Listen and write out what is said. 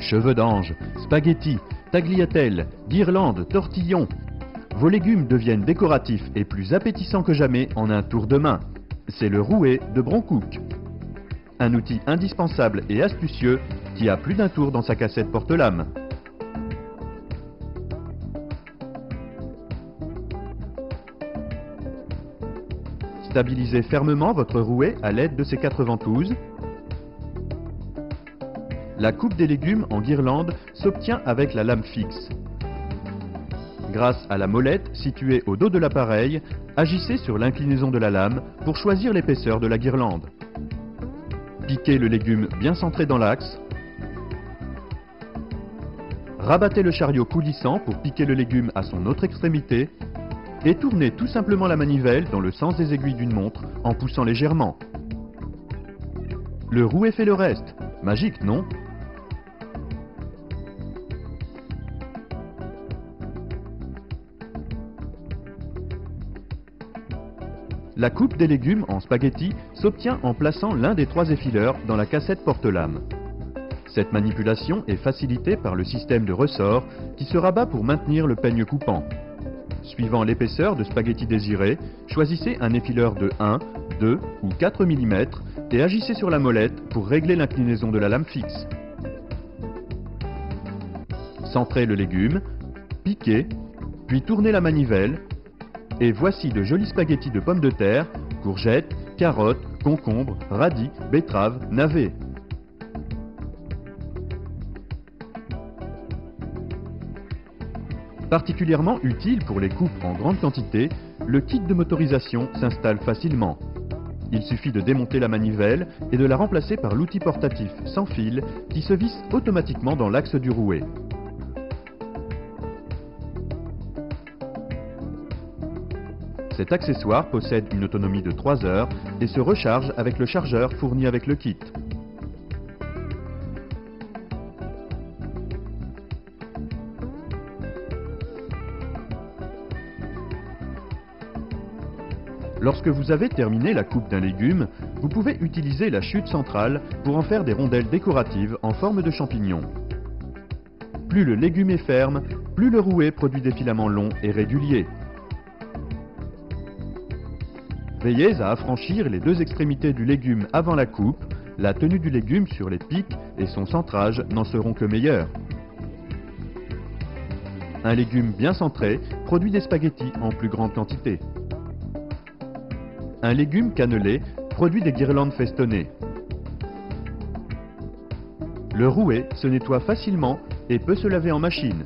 Cheveux d'ange, spaghettis, tagliatelles, guirlandes, tortillons. Vos légumes deviennent décoratifs et plus appétissants que jamais en un tour de main. C'est le rouet de Broncook. Un outil indispensable et astucieux qui a plus d'un tour dans sa cassette porte-lames. Stabilisez fermement votre rouet à l'aide de ces 4 ventouses. La coupe des légumes en guirlande s'obtient avec la lame fixe. Grâce à la molette située au dos de l'appareil, agissez sur l'inclinaison de la lame pour choisir l'épaisseur de la guirlande. Piquez le légume bien centré dans l'axe. Rabattez le chariot coulissant pour piquer le légume à son autre extrémité et tournez tout simplement la manivelle dans le sens des aiguilles d'une montre en poussant légèrement. Le rouet fait le reste. Magique, non? La coupe des légumes en spaghettis s'obtient en plaçant l'un des 3 effileurs dans la cassette porte-lames. Cette manipulation est facilitée par le système de ressort qui se rabat pour maintenir le peigne coupant. Suivant l'épaisseur de spaghetti désirée, choisissez un effileur de 1, 2 ou 4 mm et agissez sur la molette pour régler l'inclinaison de la lame fixe. Centrez le légume, piquez, puis tournez la manivelle. Et voici de jolis spaghettis de pommes de terre, courgettes, carottes, concombres, radis, betteraves, navets. Particulièrement utile pour les coupes en grande quantité, le kit de motorisation s'installe facilement. Il suffit de démonter la manivelle et de la remplacer par l'outil portatif sans fil qui se visse automatiquement dans l'axe du rouet. Cet accessoire possède une autonomie de 3 heures et se recharge avec le chargeur fourni avec le kit. Lorsque vous avez terminé la coupe d'un légume, vous pouvez utiliser la chute centrale pour en faire des rondelles décoratives en forme de champignons. Plus le légume est ferme, plus le rouet produit des filaments longs et réguliers. Veillez à affranchir les 2 extrémités du légume avant la coupe, la tenue du légume sur les pics et son centrage n'en seront que meilleurs. Un légume bien centré produit des spaghettis en plus grande quantité. Un légume cannelé produit des guirlandes festonnées. Le rouet se nettoie facilement et peut se laver en machine.